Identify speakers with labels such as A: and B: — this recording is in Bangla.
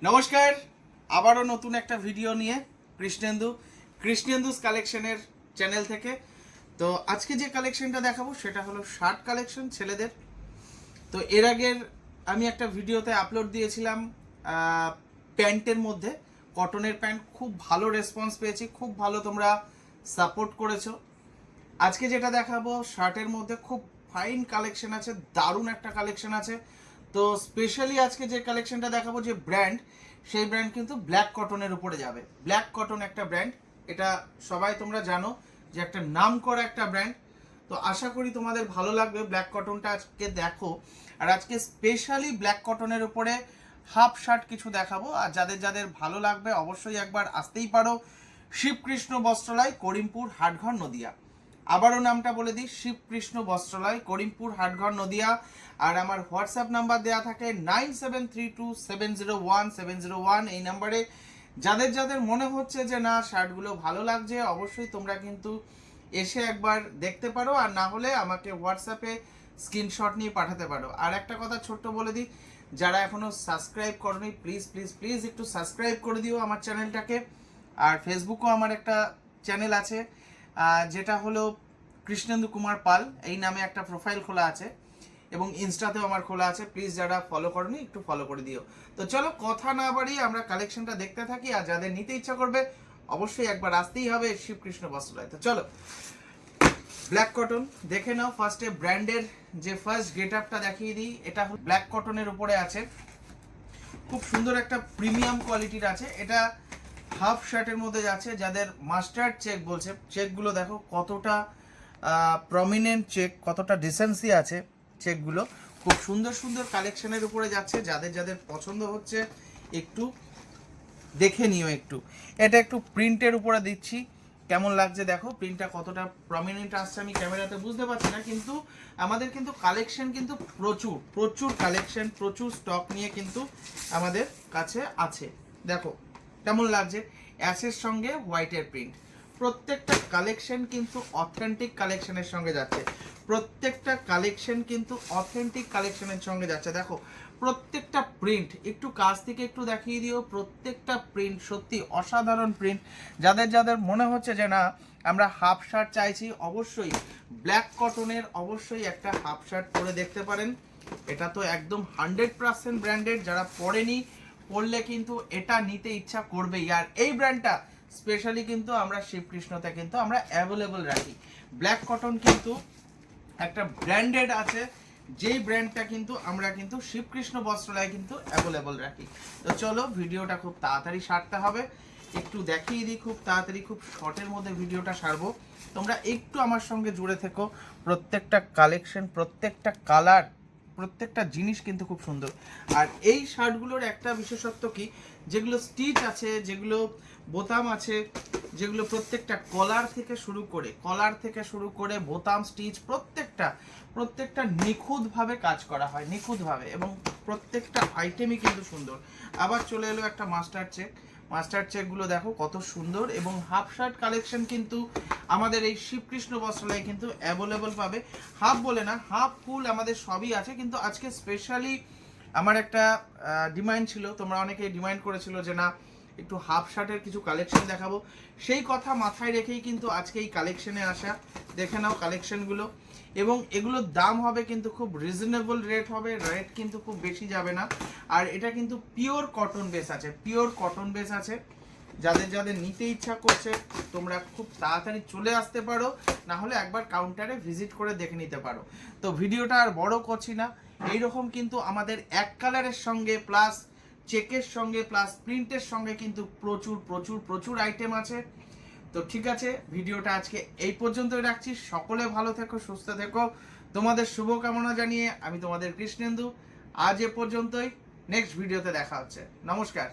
A: নমস্কার, আবারও নতুন একটা ভিডিও নিয়ে কৃষ্ণেন্দুস কালেকশনের চ্যানেল থেকে। তো আজকে যে কালেকশনটা দেখাবো সেটা হলো শার্ট কালেকশন ছেলেদের। তো এর আগের আমি একটা ভিডিওতে আপলোড দিয়েছিলাম প্যান্টের মধ্যে, কটনের প্যান্ট। খুব ভালো রেসপন্স পেয়েছি, খুব ভালো তোমরা সাপোর্ট করেছো। আজকে যেটা দেখাবো শার্টের মধ্যে খুব ফাইন কালেকশন আছে, দারুণ একটা কালেকশন আছে। তো স্পেশালি আজকে যে কালেকশনটা দেখাবো, যে ব্র্যান্ড, সেই ব্র্যান্ড কিন্তু ব্ল্যাক কটনের উপরে যাবে। ব্ল্যাক কটন একটা ব্র্যান্ড, এটা সবাই তোমরা জানো যে একটা নাম করা একটা ব্র্যান্ড। তো আশা করি তোমাদের ভালো লাগবে ব্ল্যাক কটনটা আজকে দেখো। আর আজকে স্পেশালি ব্ল্যাক কটনের উপরে হাফ শার্ট কিছু দেখাবো। আর যাদের যাদের ভালো লাগবে অবশ্যই একবার আসতেই পারো শিবকৃষ্ণ বস্ত্রালয়, করিমপুর, হাটঘর, নদিয়া। আবারও নামটা বলে দিই, শিবকৃষ্ণ বস্ত্রালয়, করিমপুর, হাটঘর, নদিয়া। আর আমার হোয়াটসঅ্যাপ নাম্বার দেওয়া থাকে 9732701701। এই নাম্বারে যাদের যাদের মনে হচ্ছে যে না শার্টগুলো ভালো লাগছে, অবশ্যই তোমরা কিন্তু এসে একবার দেখতে পারো। আর না হলে আমাকে হোয়াটসঅ্যাপে স্ক্রিনশট নিয়ে পাঠাতে পারো। আর একটা কথা ছোট্ট বলে দিই, যারা এখনো সাবস্ক্রাইব করোনি, প্লিজ প্লিজ প্লিজ একটু সাবস্ক্রাইব করে দিও আমার চ্যানেলটাকে। আর ফেসবুকেও আমার একটা চ্যানেল আছে, যেটা হলো কৃষ্ণেন্দু কুমার পাল, এই নামে একটা প্রোফাইল খোলা আছে, এবং ইনস্টাতেও আমার খোলা আছে। প্লিজ যারা ফলো করনি একটু ফলো করে দিও। তো চলো কথা না বাড়িয়ে আমরা কালেকশনটা দেখতে থাকি। আর যাদের নিতে ইচ্ছা করবে অবশ্যই একবার আসতেই হবে শিবকৃষ্ণ বস্ত্রালয়। তো চলো ব্ল্যাক কটন দেখে নাও। ফার্স্টে ব্র্যান্ডের যে ফার্স্ট গেট আপটা দেখিয়ে দিই। এটা হলো ব্ল্যাক কটনের উপরে আছে, খুব সুন্দর একটা প্রিমিয়াম কোয়ালিটির আছে। এটা হাফ শার্টের মধ্যে যাচ্ছে, যাদের মাস্টার্ড চেক বলছে। চেকগুলো দেখো কতটা প্রমিনেন্ট চেক, কতটা ডিসেন্সি আছে চেকগুলো। খুব সুন্দর সুন্দর কালেকশনের উপরে যাচ্ছে। যাদের যাদের পছন্দ হচ্ছে একটু দেখে নিও। এটা একটু প্রিন্টের উপরে দিচ্ছি, কেমন লাগছে দেখো। প্রিন্টটা কতটা প্রমিনেন্ট আসছে আমি ক্যামেরাতে বুঝতে পারছি না, কিন্তু আমাদের কিন্তু কালেকশন কিন্তু প্রচুর প্রচুর কালেকশন, প্রচুর স্টক নিয়ে কিন্তু আমাদের কাছে আছে। দেখো কেমন লাগছে, অ্যাশের সঙ্গে হোয়াইটের প্রিন্ট। প্রত্যেকটা কালেকশন কিন্তু অথেন্টিক কালেকশনের সঙ্গে যাচ্ছে। প্রত্যেকটা কালেকশন কিন্তু অথেন্টিক কালেকশনের সঙ্গে যাচ্ছে। দেখো প্রত্যেকটা প্রিন্ট একটু কাছ থেকে একটু দেখিয়ে দিও। প্রত্যেকটা প্রিন্ট সত্যি অসাধারণ প্রিন্ট। যাদের যাদের মনে হচ্ছে যে না আমরা হাফ শার্ট চাইছি, অবশ্যই ব্ল্যাক কটনের অবশ্যই একটা হাফ শার্ট পরে দেখতে পারেন। এটা তো একদম 100% ব্র্যান্ডেড, যারা পরেনি পরলে কিন্তু এটা নিতে ইচ্ছা করবেই। আর এই ব্র্যান্ডটা স্পেশালি কিন্তু আমরা শিবকৃষ্ণতে কিন্তু আমরা অ্যাভেলেবল রাখি। ব্ল্যাক কটন কিন্তু একটা ব্র্যান্ডেড আছে, যেই ব্র্যান্ডটা কিন্তু আমরা কিন্তু শিবকৃষ্ণ বস্ত্রালয়ে কিন্তু অ্যাভেলেবল রাখি। তো চলো ভিডিওটা খুব তাড়াতাড়ি সারতে হবে, একটু দেখিয়ে দিই খুব তাড়াতাড়ি, খুব শর্টের মধ্যে ভিডিওটা সারবো। তোমরা একটু আমার সঙ্গে জুড়ে থেকো। প্রত্যেকটা কালেকশন, প্রত্যেকটা কালার, প্রত্যেকটা জিনিস কিন্তু খুব সুন্দর। আর এই শার্টগুলোর একটা বিশেষত্ব কি, যেগুলো স্টিচ আছে, যেগুলো বোতাম আছে, যেগুলো প্রত্যেকটা কলার থেকে শুরু করে বোতাম স্টিচ প্রত্যেকটা নিখুঁতভাবে কাজ করা হয়, নিখুঁতভাবে, এবং প্রত্যেকটা আইটেমই কিন্তু সুন্দর। আবার চলে এলো একটা মাস্টার চেকগুলো দেখো কত সুন্দর। এবং হাফ শার্ট কালেকশন কিন্তু আমাদের এই শিবকৃষ্ণ বস্ত্রালয়ে কিন্তু অ্যাভেলেবল পাবে। হাফ বলে না, হাফ ফুল আমাদের সবই আছে। কিন্তু আজকে স্পেশালি আমার একটা ডিমান্ড ছিল, তোমরা অনেকেই ডিমান্ড করেছিল যে না একটু হাফ শার্টের কিছু কালেকশন দেখাবো। সেই কথা মাথায় রেখেই কিন্তু আজকে এই কালেকশনে আসা। দেখে নাও কালেকশনগুলো, এবং এগুলোর দাম হবে কিন্তু খুব রিজনেবল রেট হবে, রেট কিন্তু খুব বেশি যাবে না। আর এটা কিন্তু পিওর কটন বেস আছে। যাদের যাদের নিতে ইচ্ছা করছে তোমরা খুব তাড়াতাড়ি চলে আসতে পারো, না হলে একবার কাউন্টারে ভিজিট করে দেখে নিতে পারো। তো ভিডিওটা আর বড় করছি না। এইরকম কিন্তু আমাদের এক কালারের সঙ্গে প্লাস চেকের সঙ্গে প্লাস প্রিন্টের সঙ্গে কিন্তু প্রচুর প্রচুর প্রচুর আইটেম আছে। তো ঠিক আছে, ভিডিওটা আজকে এই পর্যন্তই রাখছি। সকলে ভালো থেকো, সুস্থ থেকো, তোমাদের শুভকামনা জানিয়ে আমি তোমাদের কৃষ্ণেন্দু। আজ এ পর্যন্তই, নেক্সট ভিডিওতে দেখা হচ্ছে। নমস্কার।